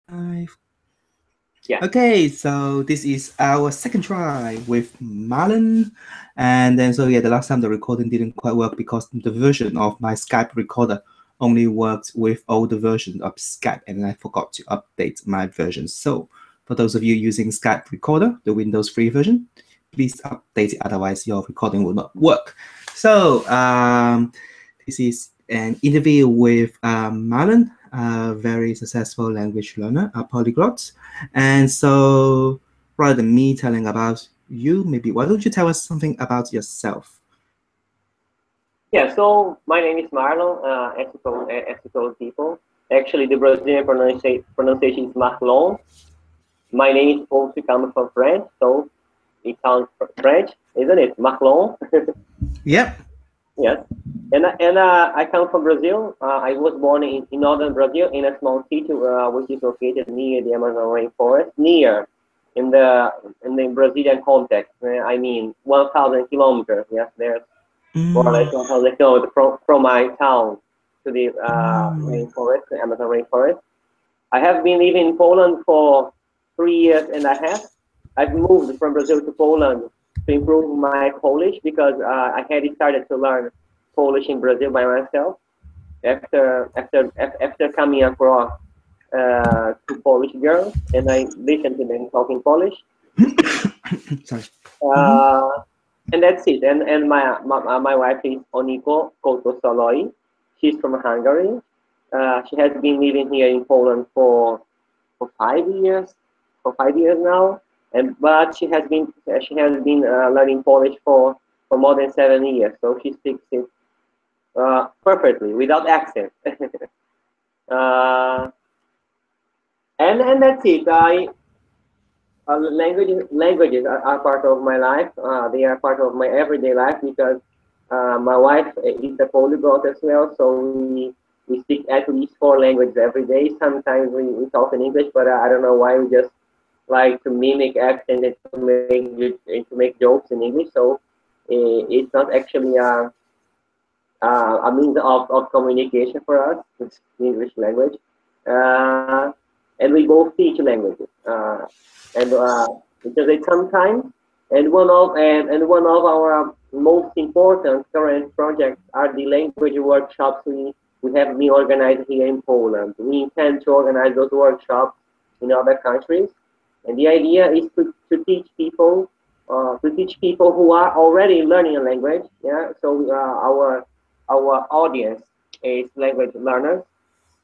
Five. Yeah. Okay, so this is our second try with Marlon. And then, so yeah, the last time the recording didn't quite work because the version of my Skype recorder only worked with older version of Skype, and I forgot to update my version. So for those of you using Skype recorder, the Windows free version, please update it, otherwise your recording will not work. So this is an interview with Marlon, a very successful language learner, a polyglot. And so, rather than me telling about you, maybe why don't you tell us something about yourself? Yeah, so my name is Marlon, ethical people. Actually, the Brazilian pronunciation is Marlon. My name is supposed to come from French, so it sounds French, isn't it? Marlon. Yep. Yes. I come from Brazil. I was born in northern Brazil in a small city which is located near the Amazon rainforest, near in the Brazilian context. I mean, 1,000 kilometers. Yes, there's more or less Mm, 1,000 kilometers from my town to the mm, rainforest, the Amazon rainforest. I have been living in Poland for 3 years and a half. I've moved from Brazil to Poland to improve my Polish because I had started to learn Polish in Brazil by myself after coming across two Polish girls, and I listened to them talking Polish. sorry. Mm-hmm. Uh, and that's it. And my wife is Oniko Kotosoloi. She's from Hungary. She has been living here in Poland for 5 years, for 5 years now. But she has been learning Polish for more than 7 years. So she speaks it perfectly without accent. uh, and that's it. Languages are part of my life. They are part of my everyday life because my wife is a polyglot as well. So we speak at least 4 languages every day. Sometimes we talk in English, but I don't know why we just like to mimic accent and to make jokes in English. So it's not actually a means of communication for us. It's English language, uh, and we both teach languages. And because it sometimes and one of our most important current projects are the language workshops we have been organized here in Poland. We intend to organize those workshops in other countries, and the idea is to teach people who are already learning a language. Yeah, so our audience is language learners,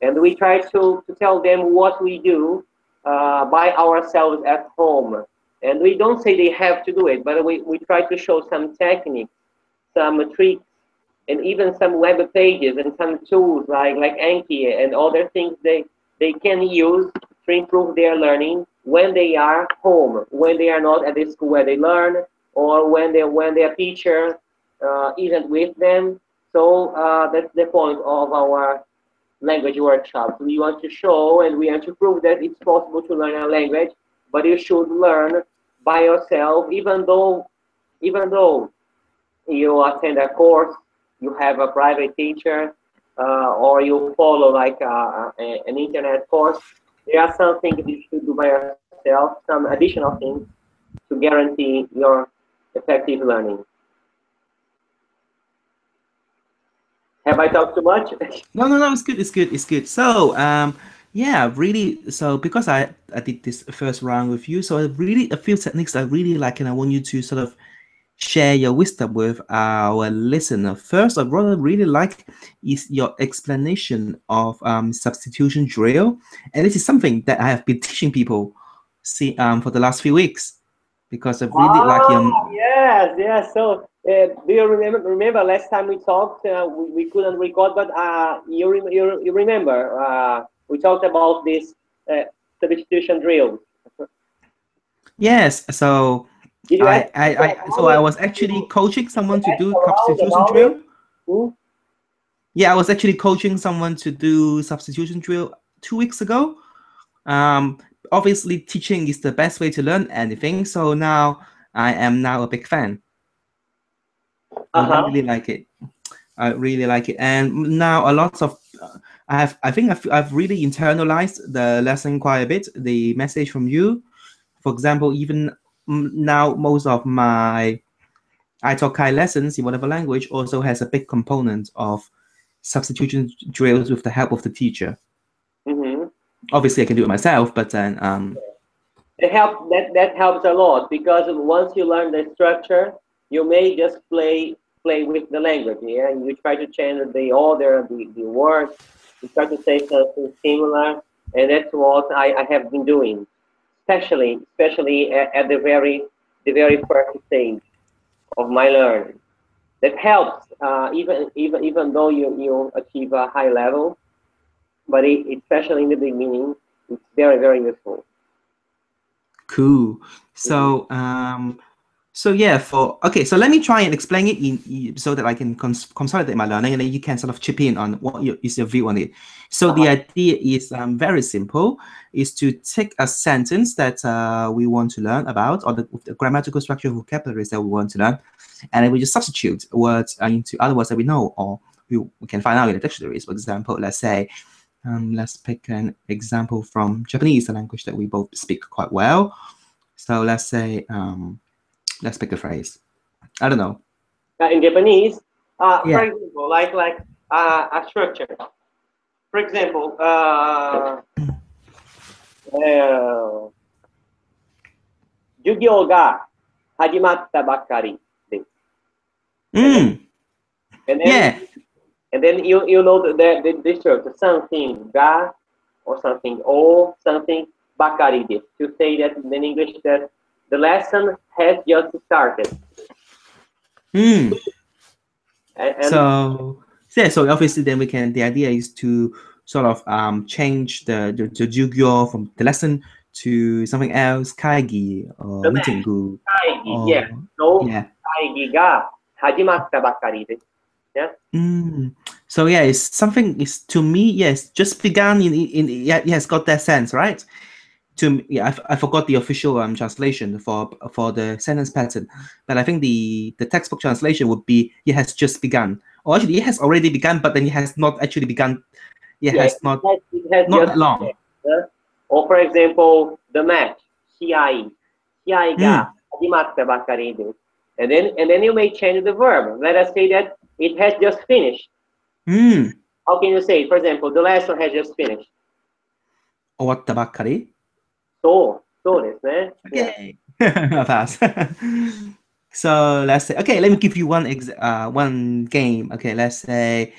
and we try to tell them what we do by ourselves at home. And we don't say they have to do it, but we try to show some techniques, some tricks, and even some web pages and some tools like Anki and other things they can use to improve their learning when they are home, when they are not at the school where they learn, or when their teacher isn't with them. So that's the point of our language workshops. We want to show and we want to prove that it's possible to learn a language, but you should learn by yourself, even though you attend a course, you have a private teacher, or you follow like an internet course. There are some things you should do by yourself, some additional things to guarantee your effective learning. Have I talked too much? No, no, no, it's good, it's good, it's good. So, yeah, really. So because I did this first round with you, so I really a few techniques I really like, and I want you to sort of share your wisdom with our listener. First, I really like is your explanation of substitution drill, and this is something that I have been teaching people see for the last few weeks because I really like Ah, your yes, yes. So, do you remember last time we talked? We couldn't record, but you remember we talked about this uh, substitution drill. yes. So Did you ask people so how I it was actually coaching to someone to ask do around substitution about it? drill. Hmm? Yeah, I was actually coaching someone to do substitution drill 2 weeks ago. Um, Obviously, teaching is the best way to learn anything. So now I am now a big fan. I Uh-huh. really like it. I really like it. And now a lot of I think I've really internalized the lesson quite a bit, the message from you. For example, even now, most of my Italki lessons in whatever language also has a big component of substitution drills with the help of the teacher. Mm-hmm. Obviously, I can do it myself, but then that helps a lot, because once you learn the structure, you may just play with the language. Yeah, and you try to change the order, the words. You try to say something similar, and that's what I have been doing, especially at the very first stage of my learning. That helps, even though you achieve a high level, but especially in the beginning, it's very, very useful. cool. Mhm. So yeah, so let me try and explain it so that I can consolidate my learning, and then you can sort of chip in on what is your view on it. So the idea is very simple: is to take a sentence that we want to learn about, or the grammatical structure of vocabularies that we want to learn, and then we just substitute words into other words that we know, or we can find out in the dictionaries. For example, let's say. Let's pick an example from Japanese, a language that we both speak quite well. So let's say, let's pick a phrase. I don't know. In Japanese, for Yeah. example, like a structure. For example, 授業が始まったばかりです。And then, Mm, and then, yeah. and then you know the structure, something ga or something or something bakari desu, to say that in English that the lesson has just started. Mm. And So obviously then the idea is to sort of change the jugyo from the lesson to something else, kaigi or the meeting match, group, kaigi, yeah. or So, yeah. 会議が始まったばかりです。Yeah. So yeah, it's something is to me, yes, just begun in yeah, yes, got that sense, right? Yeah, I forgot the official translation for the sentence pattern, but I think the textbook translation would be it has just begun, or actually it has already begun, but then it has not actually begun. It Yeah, has not it has not just that long. yeah. Or for example, the match, 試合が Mm. 始まったばかりです。And then you may change the verb. Let us say that it has just finished. Mm. How can you say? For example, the lesson has just finished. 終わったばっかり? そうですね。Okay. Pass. So let's say, okay, let me give you one game. Okay, let's say,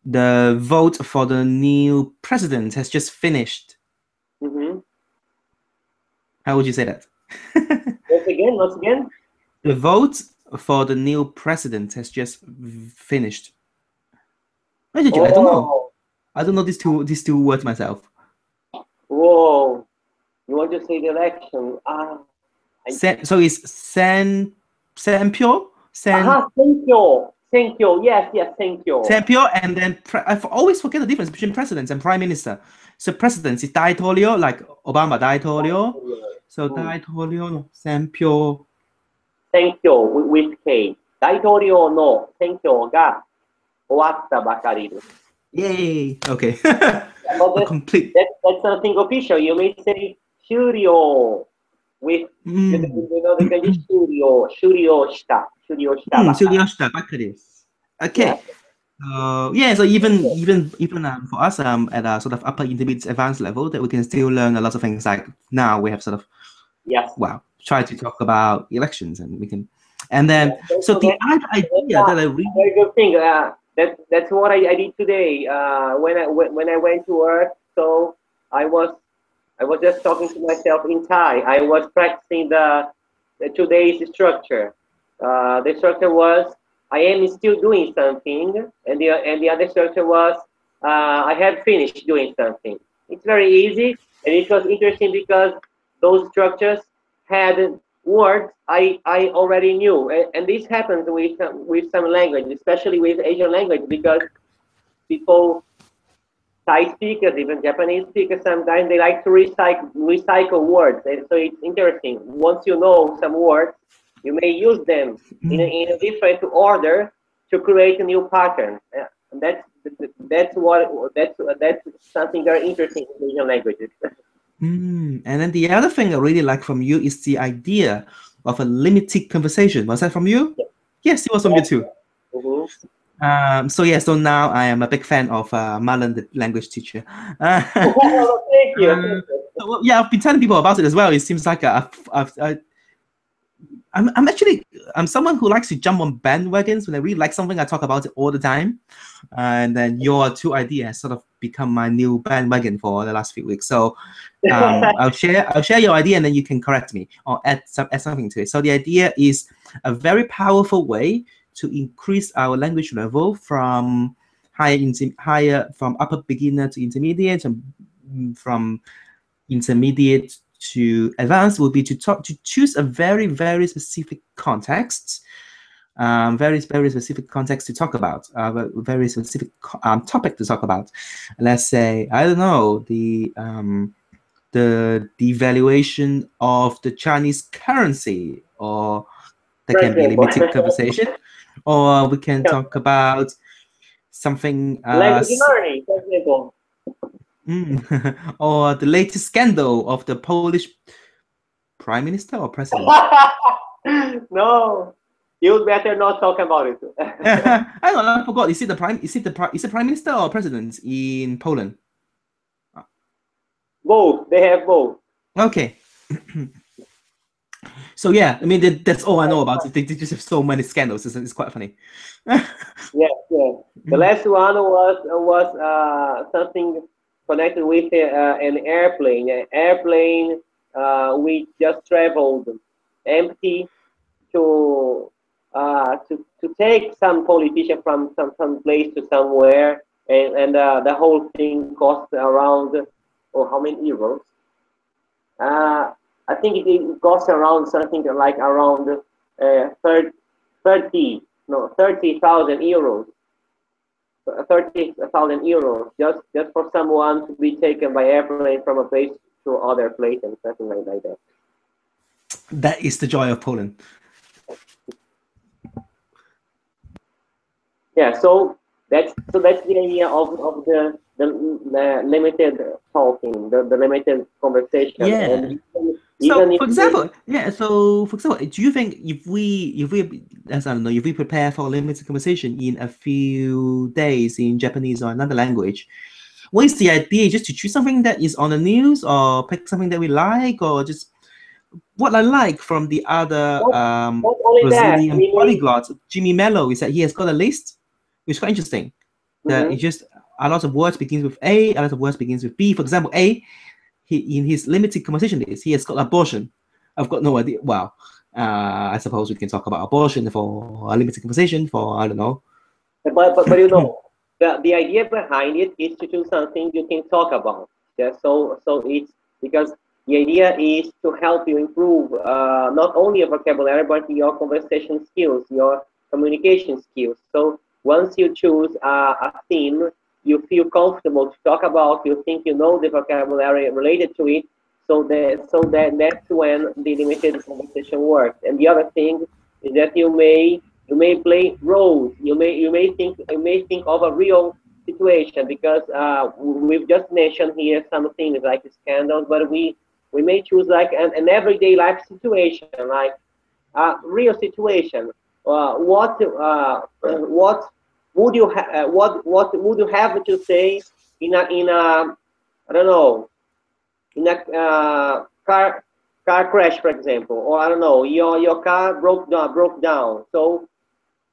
the vote for the new president has just finished. Mm-hmm. How would you say that? Once again. The vote for the new president has just finished. I don't know. Oh, I don't know these two words myself. whoa. You want to say the election? So it's Senpyo? Thank you. Yes, thank you. Senpyo, and then I always forget the difference between presidents and prime minister. So presidents is daitolio, like Obama daitolio. So daitolio, Senpyo. Thank you with K. 大統領の選挙が終わったばかりです。Yay! Okay. But A complete. that's something official. You may say 終了 with you know the condition 終了したばかり。Suryoshita Bakaris. Yeah. Okay. Yeah, so even for us at a sort of upper intermediate advanced level, that we can still learn a lot of things. Like now we have sort of try to talk about elections, and we can, and then so the other idea that I really very good thing. That's what I did today. When I went to work, so I was just talking to myself in Thai. I was practicing the today's structure. The structure was I am still doing something, and the other structure was I have finished doing something. It's very easy, and it was interesting because those structures had words I already knew, and this happens with some language, especially with Asian language, because people Thai speakers, even Japanese speakers, sometimes they like to recycle words. And so it's interesting. Once you know some words, you may use them in a different order to create a new pattern. And that's something very interesting in Asian languages. And then the other thing I really like from you is the idea of a limited conversation. Was that from you? Yes, it was from you too. Mhm. So now I am a big fan of Marlon, the language teacher. Thank you. Thank you. So, yeah, I've been telling people about it as well. It seems like I'm someone who likes to jump on bandwagons when I really like something. I talk about it all the time, and then your two ideas sort of become my new bandwagon for the last few weeks. So I'll share your idea, and then you can correct me or add something to it. So the idea is a very powerful way to increase our language level from higher from upper beginner to intermediate, and from intermediate to advanced would be to choose a very specific context, very specific context to talk about, a very specific topic to talk about. Let's say, I don't know, the devaluation of the Chinese currency, or there can be a limited conversation, or we can talk about something Language learning, for example. or the latest scandal of the Polish prime minister or president. No, you'd better not talk about it. Hang on, I forgot. Is it the prime minister or president in Poland? Both. They have both. Okay. So yeah, I mean that's all I know about it. They just have so many scandals. It's quite funny. Yes, yes. The last one was something connected with an airplane. An airplane we just traveled empty to take some politician from some place to somewhere, and the whole thing cost around, oh, how many euros? I think it costs around something like around 30 no 30,000 euros. 30,000 euros just for someone to be taken by airplane from a place to other place and something like that. That is the joy of Poland. Yeah, so that's the idea of the limited talking, the limited conversation. Yeah. And so for example, do you think if we as I don't know, if we prepare for a limited conversation in a few days in Japanese or another language, what is the idea? Just to choose something that is on the news, or pick something that we like, or just what I like from the other not only Brazilian that, polyglot, Jimmy Mello, is that he has got a list, which is quite interesting. That it's just a lot of words begins with A, a lot of words begins with B. For example, A, in his limited conversation list, he has got abortion. I've got no idea. Well, I suppose we can talk about abortion for a limited conversation for, I don't know. But you know, the idea behind it is to do something you can talk about. Yeah, so it's because the idea is to help you improve not only your vocabulary but your conversation skills, your communication skills. So once you choose a theme you feel comfortable to talk about, you think you know the vocabulary related to it, so that's when the limited conversation works. And the other thing is that you may play roles. You may think of a real situation, because we've just mentioned here some things like scandals, but we may choose like an everyday life situation, like a real situation. What would you what would you have to say in a I don't know, in a car crash, for example, or I don't know, your car broke down. So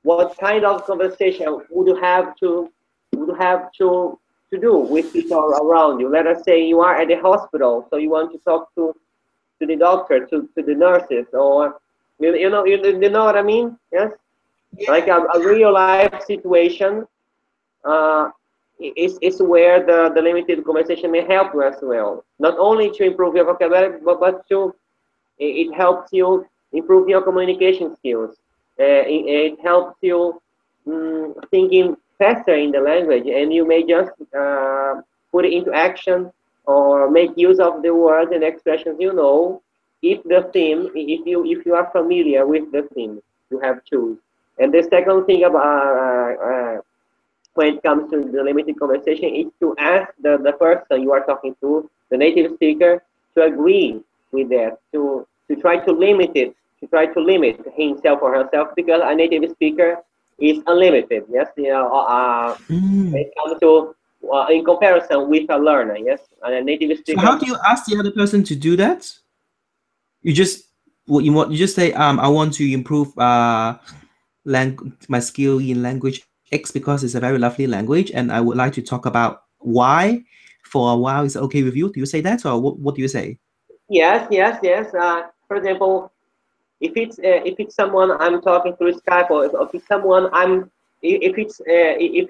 what kind of conversation would you have to do with people around you? Let us say you are at the hospital, so you want to talk to the doctor, to the nurses, or you know what I mean? Yes, yeah. Like a real life situation is where the limited conversation may help you as well. Not only to improve your vocabulary, but it helps you improve your communication skills. It helps you thinking faster in the language, and you may just put it into action or make use of the words and expressions you know, if you are familiar with the theme you have chosen. And the second thing when it comes to the limited conversation is to ask the person you are talking to, the native speaker, to agree with that, to try to limit it, to try to limit himself or herself, because a native speaker is unlimited. Yes, when it comes to in comparison with a learner. Yes, and a native So speaker. how do you ask the other person to do that? You just you just say I want to improve my skill in language X because it's a very lovely language and I would like to talk about Y for a while. Is it okay with you? Do you say that or what do you say? Yes, yes, yes. For example, if it's someone I'm talking through Skype, or if it's someone if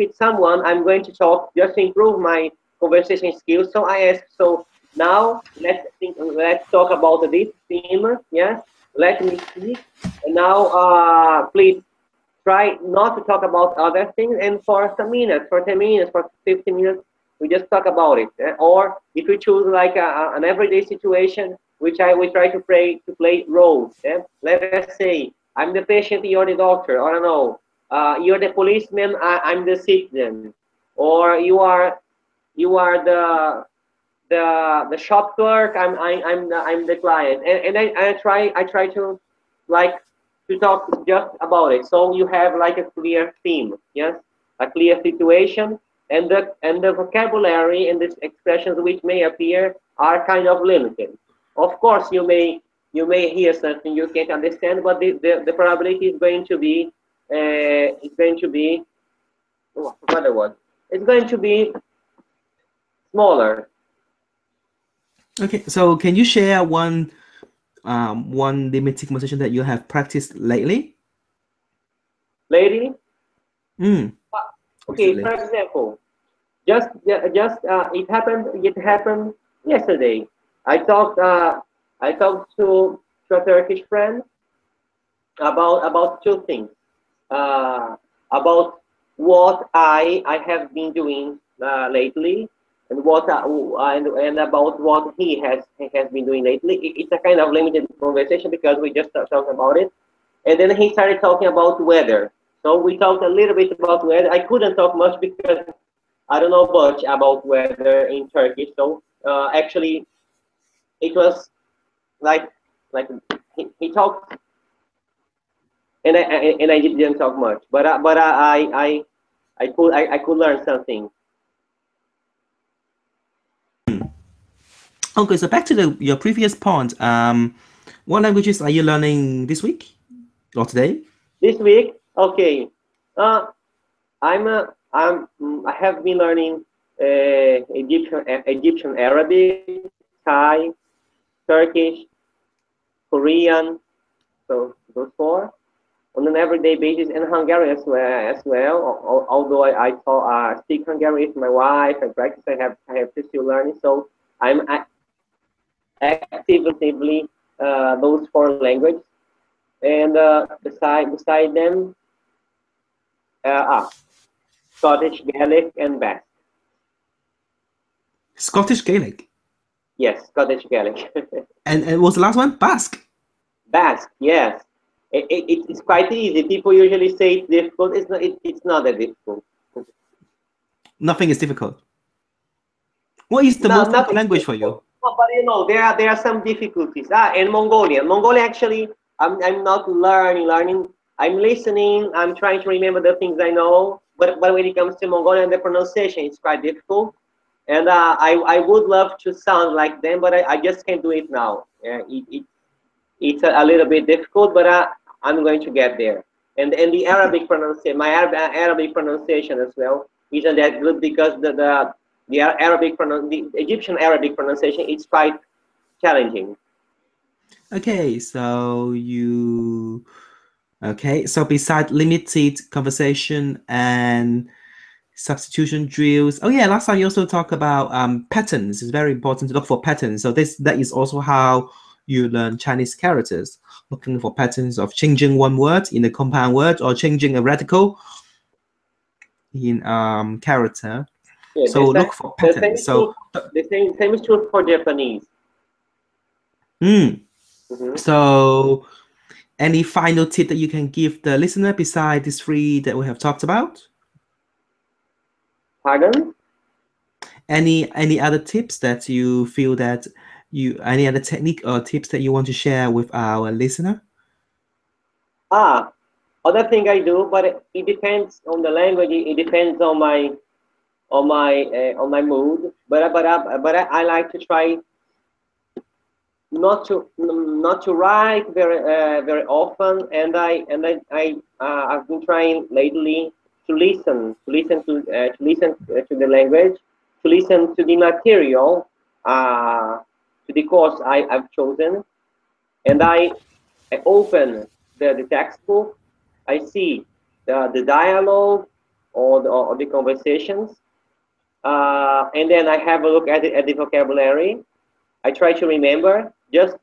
it's someone I'm going to talk just to improve my conversation skills. So I ask, so now let's talk about this theme. Yes, let me speak. And now, please try not to talk about other things. And for some minutes, for 10 minutes, for 15 minutes, we just talk about it. Or if we choose like an everyday situation, we try to play roles. Let us say I'm the patient, you're the doctor. Or I don't know, you're the policeman, I'm the citizen. Or you are the shop clerk. I'm the client, and I try to like to talk just about it. So you have like a clear theme, yes, a clear situation, and the vocabulary and the expressions which may appear are kind of limited. Of course, you may hear something you can't understand, but the probability is going to be oh, I forgot the word. It's going to be smaller. Okay, so can you share one limited conversation that you have practiced lately? Lady, Mm, okay, for recently. example, it happened yesterday. I talked uh, I talked to a Turkish friend about two things. Uh, about what I have been doing lately, and and about what he has been doing lately. It's a kind of limited conversation because we just talked about it, and then he started talking about weather. So we talked a little bit about weather. I couldn't talk much because I don't know much about weather in Turkey. So actually, it was like he talked, and I didn't talk much, but I could learn something. Okay, so back to your previous point. What languages are you learning this week or today? This week, okay, uh, I have been learning Egyptian Arabic, Thai, Turkish, Korean, so those four on an everyday basis, and Hungarian as well. Although speak Hungarian with my wife and practice, I have to still learning. So I'm actively those four languages, and beside them, Scottish, Gaelic, and Basque. Scottish Gaelic. Yes, Scottish Gaelic. And what's the last one? Basque. Basque, yes. It's quite easy. People usually say it's difficult. It's not that difficult. Nothing is difficult. What is the No, most difficult nothing language for difficult. you? No, but there are some difficulties. And Mongolian. Mongolian actually, I'm not learning. I'm listening. I'm trying to remember the things I know. But when it comes to Mongolian, the pronunciation is quite difficult. And I would love to sound like them, but I just can't do it now. It's a little bit difficult, but I'm going to get there. And the Arabic pronunciation, my Arabic pronunciation as well, isn't that good because the Egyptian Arabic pronunciation is quite challenging. Okay, so you okay. So beside limited conversation and substitution drills. Oh yeah, last time you also talked about patterns. It's very important to look for patterns. So that is also how you learn Chinese characters, looking for patterns of changing one word in a compound word or changing a radical in character. Yeah, So look for the same patterns. is true. So The same is true for Japanese. mm, Hmm. so any final tip that you can give the listener beside these three that we have talked about? Pardon? Any other tips that you feel that any other technique or tips that you want to share with our listener? Other thing I do, but it depends on the language. It depends on my mood. I like to try not to write very often, and I've been trying lately to listen to the language, to listen to the material, to the course I've chosen, and I open the textbook. I see the dialogue or the conversations, and then I have a look at the vocabulary. I try to remember. Just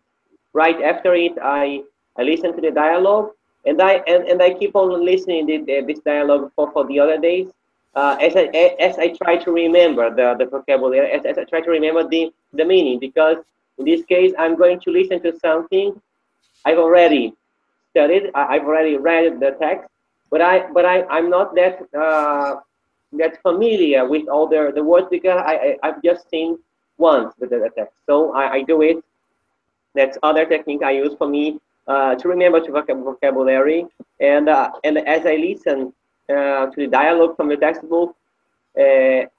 right after it, I listen to the dialogue, and I keep on listening this dialogue for the other days, as I try to remember the vocabulary, as I try to remember the meaning, because in this case I'm going to listen to something I've already studied. I've already read the text, but I'm not that familiar with all the words, because I've just seen once the text. So I do it. That's other technique I use for me to remember to vocabulary. And as I listen to the dialogue from the textbook, I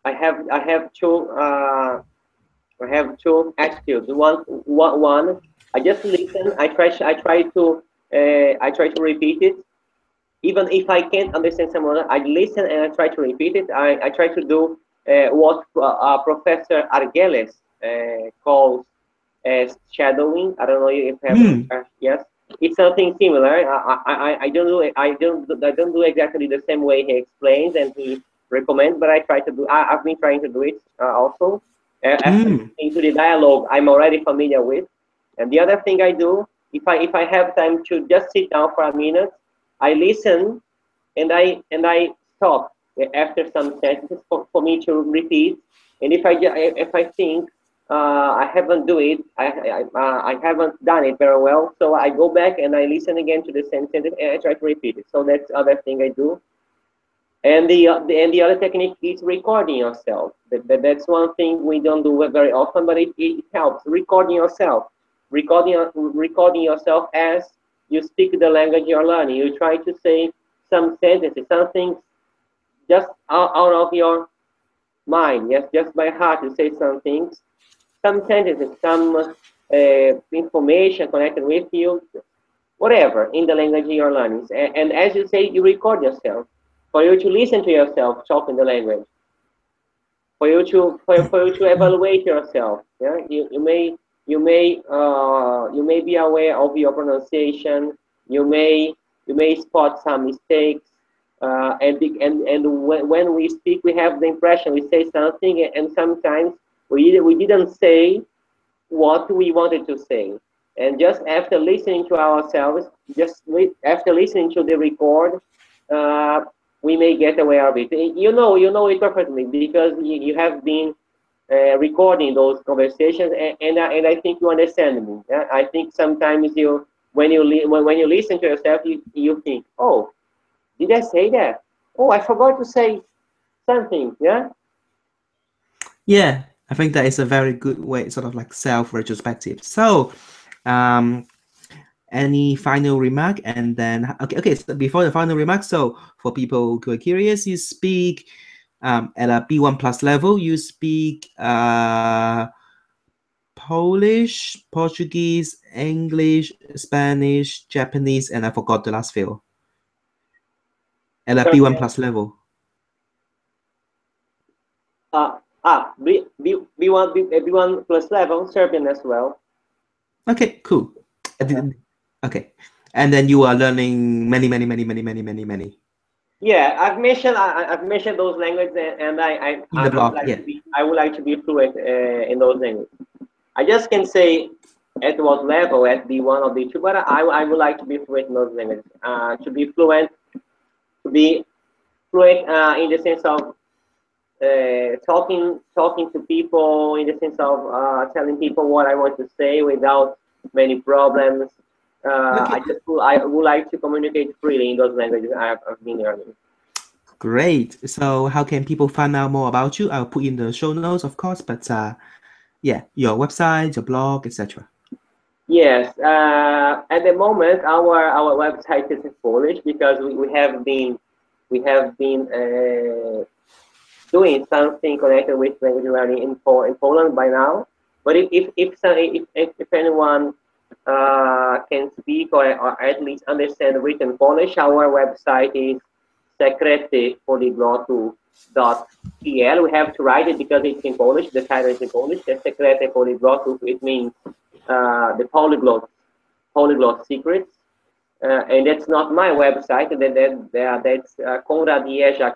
have two attitudes. One, I just listen. I try to repeat it. Even if I can't understand someone, I listen and I try to repeat it. I try to do what Professor Argeles calls as shadowing. I don't know if you have. Hmm. Yes, it's something similar. I don't do exactly the same way he explains and he recommends, but I try to do. I've been trying to do it also. After Hmm. listening to the dialogue, I'm already familiar with. And the other thing I do, if I have time to just sit down for a minute, I listen, and I stop after some sentences for me to repeat. And if I think I haven't do it, I haven't done it very well, so I go back and I listen again to the same sentence and I try to repeat it. So that's the other thing I do. And the other technique is recording yourself. That's one thing we don't do very often, but it helps. Recording yourself, recording yourself as you speak the language you're learning. You try to say some sentences, something just out of your mind. Yes, just by heart you say some things, some sentences, some information connected with you, whatever in the language you're learning. And as you say, you record yourself for you to listen to yourself talk in the language, for you to evaluate yourself. Yeah, you may be aware of your pronunciation. You may spot some mistakes. And when we speak, we have the impression we say something, and sometimes we didn't say what we wanted to say. And just after listening to ourselves, after listening to the record, uh, we may get aware of it. You know it perfectly, because you have been recording those conversations, and I think you understand me. Yeah? I think sometimes when you listen to yourself, you think, oh, did I say that? Oh, I forgot to say something. Yeah. Yeah, I think that is a very good way, sort of like self-retrospective. So, um, any final remark? And then, okay. So before the final remark, so for people who are curious, you speak at a B1 plus level. You speak Polish, Portuguese, English, Spanish, Japanese, and I forgot the last few. At a B1 Serbian. plus level. B1 plus level, Serbian as well. Okay, cool. I didn't. Okay, and then you are learning many, many, many, many, many, many, many Yeah, I've mentioned those languages, and in the I would blog. like Yeah. to be fluent in those languages. I just can say at what level, at B1 or B2, but I would like to be fluent in those languages. To be fluent in the sense of talking to people, in the sense of telling people what I want to say without many problems. Okay. I would like to communicate freely in those languages I've been learning. Great. So how can people find out more about you? I'll put in the show notes, of course, but yeah, your website, your blog, etc. Yes, at the moment our website is in Polish because we have been doing something connected with language learning in Poland by now. But if anyone can speak or at least understand written Polish, our website is secretepoliglotu.pl. We have to write it because it's in Polish. The title is in Polish. The Secrete Poliglotu, it means the polyglot secrets. And that's not my website. That's Konrad Jerzak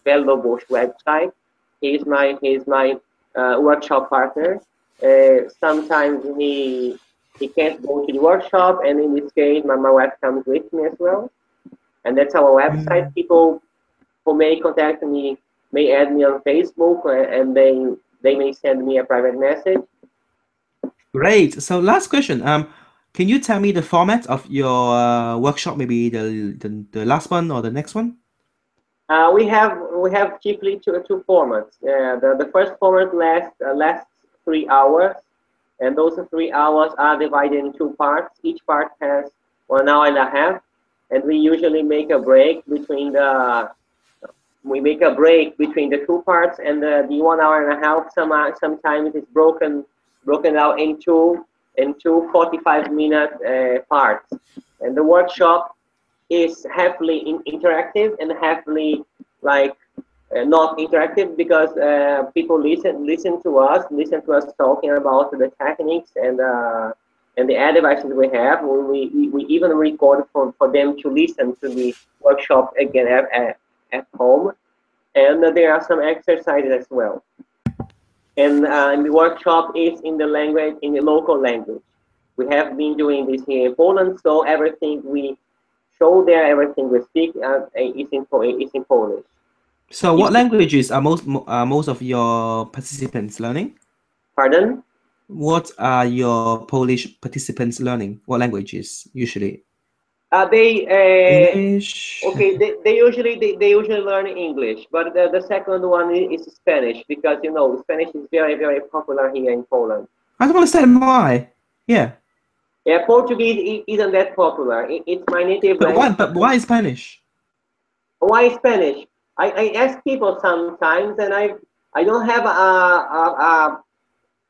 Bellobush website. He's my workshop partner. Sometimes he can't go to the workshop, and in this case, my wife comes with me as well. And that's our website. People who may contact me may add me on Facebook, and they may send me a private message. Great. So last question. Can you tell me the format of your workshop? Maybe the last one or the next one? We have chiefly two formats. The first format lasts 3 hours, and those 3 hours are divided in two parts. Each part has 1 hour and a half, and we usually make a break between the two parts, and the 1 hour and a half sometimes is broken out into 45-minute parts, and the workshop is heavily interactive and heavily like not interactive because people listen to us talking about the techniques and the advices we have. We even record for them to listen to the workshop again at home, and there are some exercises as well. And the workshop is in the local language. We have been doing this here in Poland, so everything we show there, everything we speak is in Polish. So If, what languages are most of your participants learning? Pardon? What are your Polish participants learning? What languages usually? They English. okay. They usually learn English, but the second one is Spanish because Spanish is very very popular here in Poland. I don't understand why. Yeah. Yeah, Portuguese isn't that popular. It's my native But why language. but why Spanish? Why Spanish? I ask people sometimes, and I don't have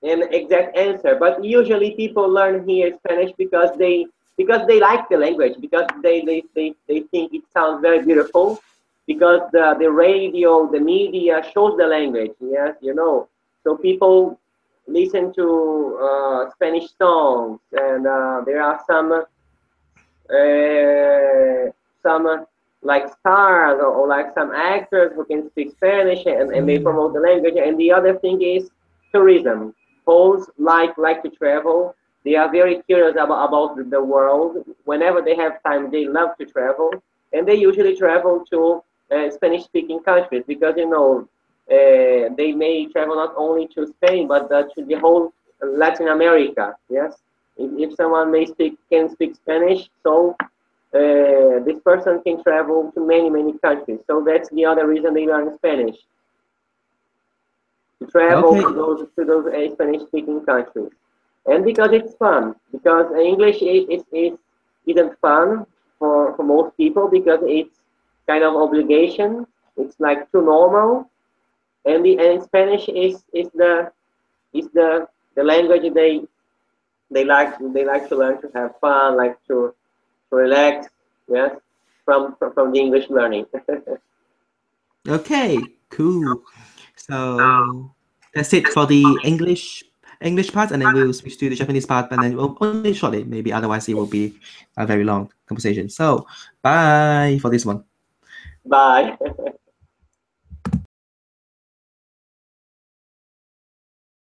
an exact answer, but usually people learn here Spanish because they like the language, because they think it sounds very beautiful, because the radio, the media shows the language. Yes, so people listen to Spanish songs, and there are some like stars, or like some actors who can speak Spanish, and they promote the language. And the other thing is tourism. Poles like to travel. They are very curious about the world. Whenever they have time, they love to travel, and they usually travel to Spanish-speaking countries because they may travel not only to Spain but to the whole Latin America. Yes, if someone can speak Spanish, so this person can travel to many many countries. So that's the other reason they learn Spanish, to travel Okay. to those Spanish-speaking countries, and because it's fun. Because English isn't fun for most people because it's kind of obligation. It's like too normal, and Spanish is the language they like to learn, to have fun, like to relax. Yes, from the English learning. Okay. Cool. So that's it for the English part, and then we'll switch to the Japanese part, and then only shortly, maybe. Otherwise, it will be a very long conversation. So, bye for this one. Bye.